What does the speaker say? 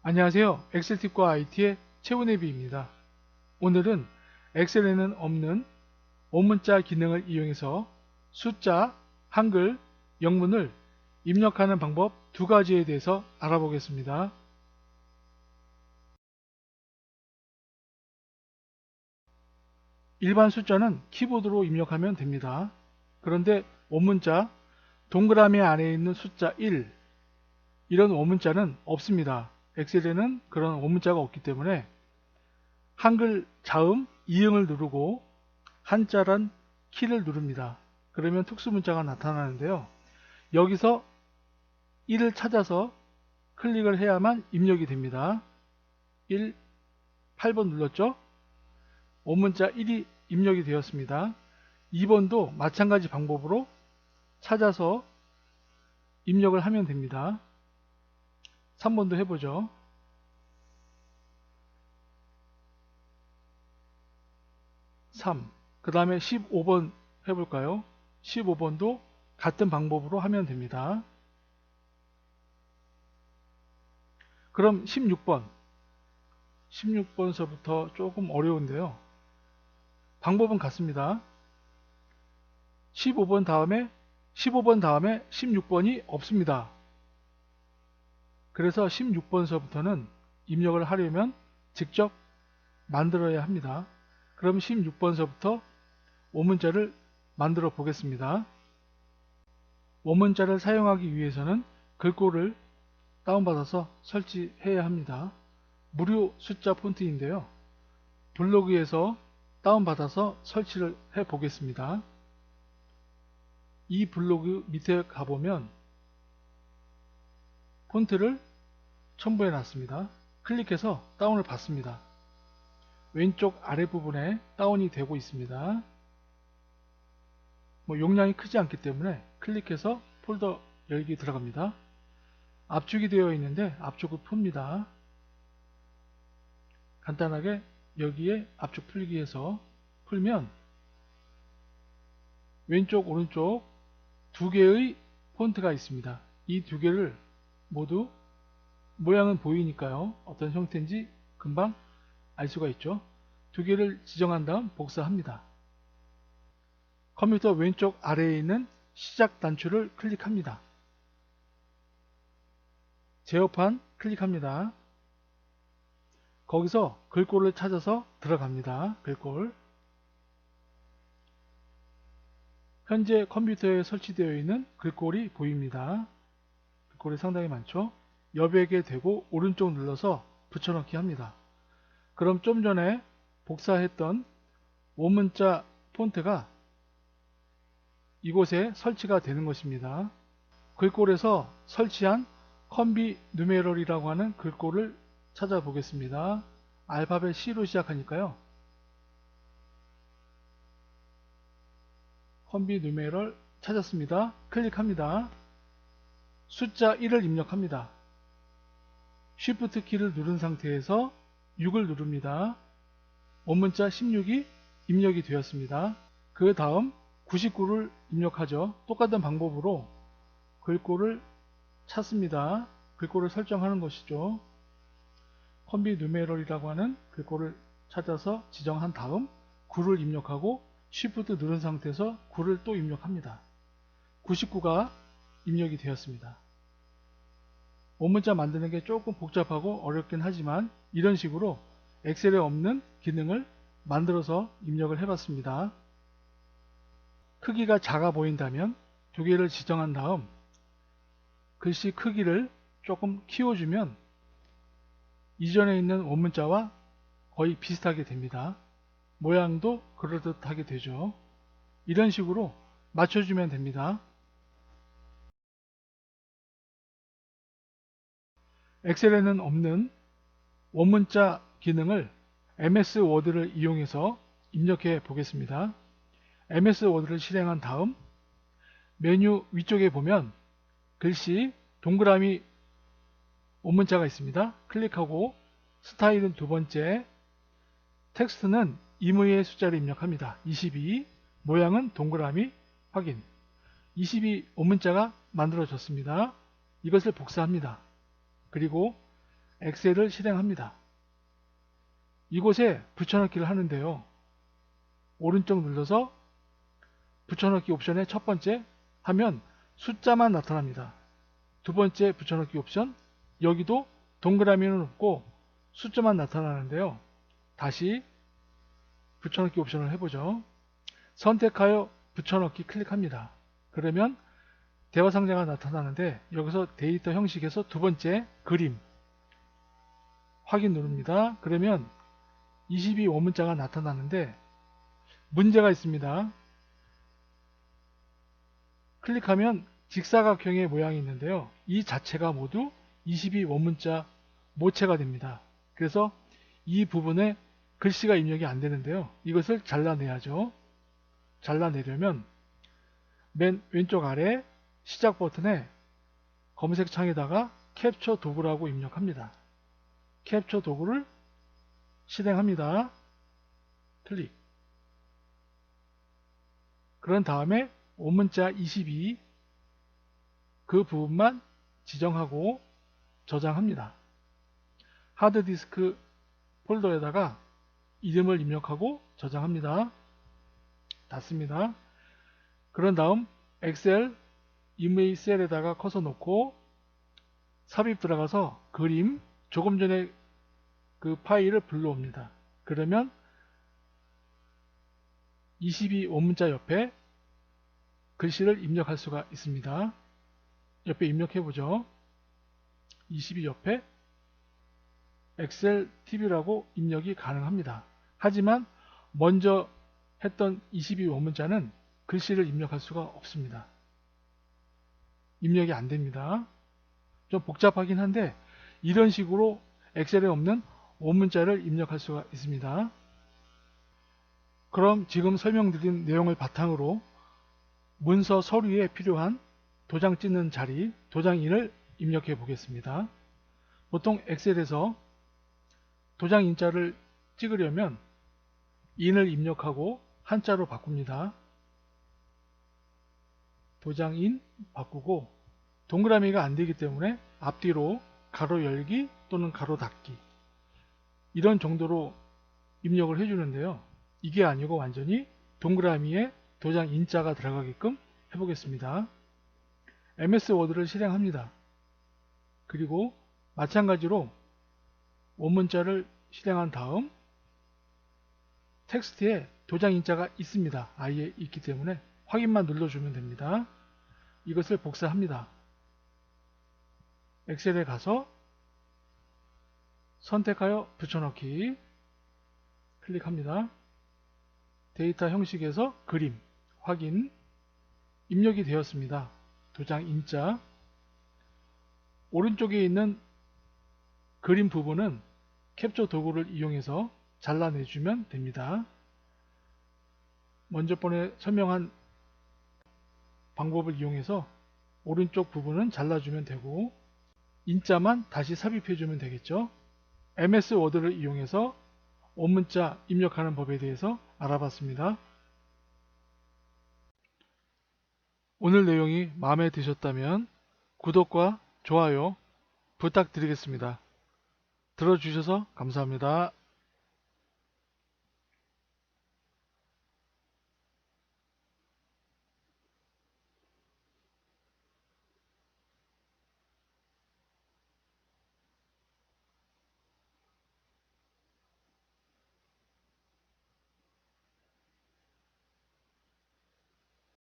안녕하세요. 엑셀팁과 IT의 최훈혜비입니다. 오늘은 엑셀에는 없는 원문자 기능을 이용해서 숫자, 한글, 영문을 입력하는 방법 두 가지에 대해서 알아보겠습니다. 일반 숫자는 키보드로 입력하면 됩니다. 그런데 원문자, 동그라미 안에 있는 숫자 1, 이런 원문자는 없습니다. 엑셀에는 그런 원문자가 없기 때문에 한글 자음, 이응을 누르고 한자란 키를 누릅니다. 그러면 특수문자가 나타나는데요. 여기서 1을 찾아서 클릭을 해야만 입력이 됩니다. 1, 8번 눌렀죠? 원문자 1이 입력이 되었습니다. 2번도 마찬가지 방법으로 찾아서 입력을 하면 됩니다. 3번도 해보죠. 3. 그 다음에 15번 해볼까요? 15번도 같은 방법으로 하면 됩니다. 그럼 16번서부터 조금 어려운데요. 방법은 같습니다. 15번 다음에 16번이 없습니다. 그래서 16번서부터는 입력을 하려면 직접 만들어야 합니다. 그럼 16번서부터 원문자를 만들어 보겠습니다. 원문자를 사용하기 위해서는 글꼴을 다운받아서 설치해야 합니다. 무료 숫자 폰트인데요. 블로그에서 다운받아서 설치를 해 보겠습니다. 이 블로그 밑에 가보면 폰트를 첨부해 놨습니다. 클릭해서 다운을 받습니다. 왼쪽 아랫부분에 다운이 되고 있습니다. 용량이 크지 않기 때문에 클릭해서 폴더 열기 들어갑니다. 압축이 되어 있는데 압축을 풉니다. 간단하게 여기에 압축 풀기 해서 풀면 왼쪽 오른쪽 두 개의 폰트가 있습니다. 이 두 개를 모두 모양은 보이니까요. 어떤 형태인지 금방 알 수가 있죠. 두 개를 지정한 다음 복사합니다. 컴퓨터 왼쪽 아래에 있는 시작 단추를 클릭합니다. 제어판 클릭합니다. 거기서 글꼴을 찾아서 들어갑니다. 글꼴. 현재 컴퓨터에 설치되어 있는 글꼴이 보입니다. 글꼴이 상당히 많죠. 여백에 대고 오른쪽 눌러서 붙여넣기 합니다. 그럼 좀 전에 복사했던 원문자 폰트가 이곳에 설치가 되는 것입니다. 글꼴에서 설치한 컴비 누메럴이라고 하는 글꼴을 찾아보겠습니다. 알파벳 C로 시작하니까요. 컴비 누메럴 찾았습니다. 클릭합니다. 숫자 1을 입력합니다. Shift 키를 누른 상태에서 6을 누릅니다. 원문자 16이 입력이 되었습니다. 그 다음 99를 입력하죠. 똑같은 방법으로 글꼴을 찾습니다. 글꼴을 설정하는 것이죠. 컴비 누메럴이라고 하는 글꼴을 찾아서 지정한 다음 9를 입력하고 Shift 누른 상태에서 9를 또 입력합니다. 99가 입력이 되었습니다. 원문자 만드는 게 조금 복잡하고 어렵긴 하지만 이런 식으로 엑셀에 없는 기능을 만들어서 입력을 해봤습니다. 크기가 작아 보인다면 두 개를 지정한 다음 글씨 크기를 조금 키워주면 이전에 있는 원문자와 거의 비슷하게 됩니다. 모양도 그럴듯하게 되죠. 이런 식으로 맞춰주면 됩니다. 엑셀에는 없는 원문자 기능을 MS 워드를 이용해서 입력해 보겠습니다. MS 워드를 실행한 다음 메뉴 위쪽에 보면 글씨 동그라미 원문자가 있습니다. 클릭하고 스타일은 두 번째, 텍스트는 임의의 숫자를 입력합니다. 22, 모양은 동그라미 확인. 22 원문자가 만들어졌습니다. 이것을 복사합니다. 그리고 엑셀을 실행합니다. 이곳에 붙여넣기를 하는데요. 오른쪽 눌러서 붙여넣기 옵션의 첫 번째 하면 숫자만 나타납니다. 두 번째 붙여넣기 옵션, 여기도 동그라미는 없고 숫자만 나타나는데요. 다시 붙여넣기 옵션을 해보죠. 선택하여 붙여넣기 클릭합니다. 그러면 대화 상자가 나타나는데 여기서 데이터 형식에서 두 번째 그림 확인 누릅니다. 그러면 22 원문자가 나타나는데 문제가 있습니다. 클릭하면 직사각형의 모양이 있는데요. 이 자체가 모두 22 원문자 모체가 됩니다. 그래서 이 부분에 글씨가 입력이 안 되는데요. 이것을 잘라내야죠. 잘라내려면 맨 왼쪽 아래 시작 버튼에 검색 창에다가 캡처 도구라고 입력합니다. 캡처 도구를 실행합니다. 클릭. 그런 다음에 원문자 22 그 부분만 지정하고 저장합니다. 하드디스크 폴더에다가 이름을 입력하고 저장합니다. 닫습니다. 그런 다음 엑셀 이메일 셀에다가 커서 놓고 삽입 들어가서 그림 조금 전에 그 파일을 불러옵니다. 그러면 22 원문자 옆에 글씨를 입력할 수가 있습니다. 옆에 입력해보죠. 22 옆에 엑셀 TV라고 입력이 가능합니다. 하지만 먼저 했던 22 원문자는 글씨를 입력할 수가 없습니다. 입력이 안 됩니다. 좀 복잡하긴 한데 이런 식으로 엑셀에 없는 원문자를 입력할 수가 있습니다. 그럼 지금 설명드린 내용을 바탕으로 문서 서류에 필요한 도장 찍는 자리, 도장인을 입력해 보겠습니다. 보통 엑셀에서 도장 인자를 찍으려면 인을 입력하고 한자로 바꿉니다. 도장인 바꾸고 동그라미가 안 되기 때문에 앞뒤로 가로 열기 또는 가로 닫기 이런 정도로 입력을 해주는데요. 이게 아니고 완전히 동그라미에 도장 인자가 들어가게끔 해보겠습니다. MS 워드를 실행합니다. 그리고 마찬가지로 원문자를 실행한 다음 텍스트에 도장 인자가 있습니다. 아예 있기 때문에 확인만 눌러주면 됩니다. 이것을 복사합니다. 엑셀에 가서 선택하여 붙여넣기 클릭합니다. 데이터 형식에서 그림 확인 입력이 되었습니다. 도장 인자 오른쪽에 있는 그림 부분은 캡처 도구를 이용해서 잘라내주면 됩니다. 먼저 번에 설명한 방법을 이용해서 오른쪽 부분은 잘라주면 되고 인자만 다시 삽입해주면 되겠죠. MS 워드를 이용해서 원문자 입력하는 법에 대해서 알아봤습니다. 오늘 내용이 마음에 드셨다면 구독과 좋아요 부탁드리겠습니다. 들어주셔서 감사합니다.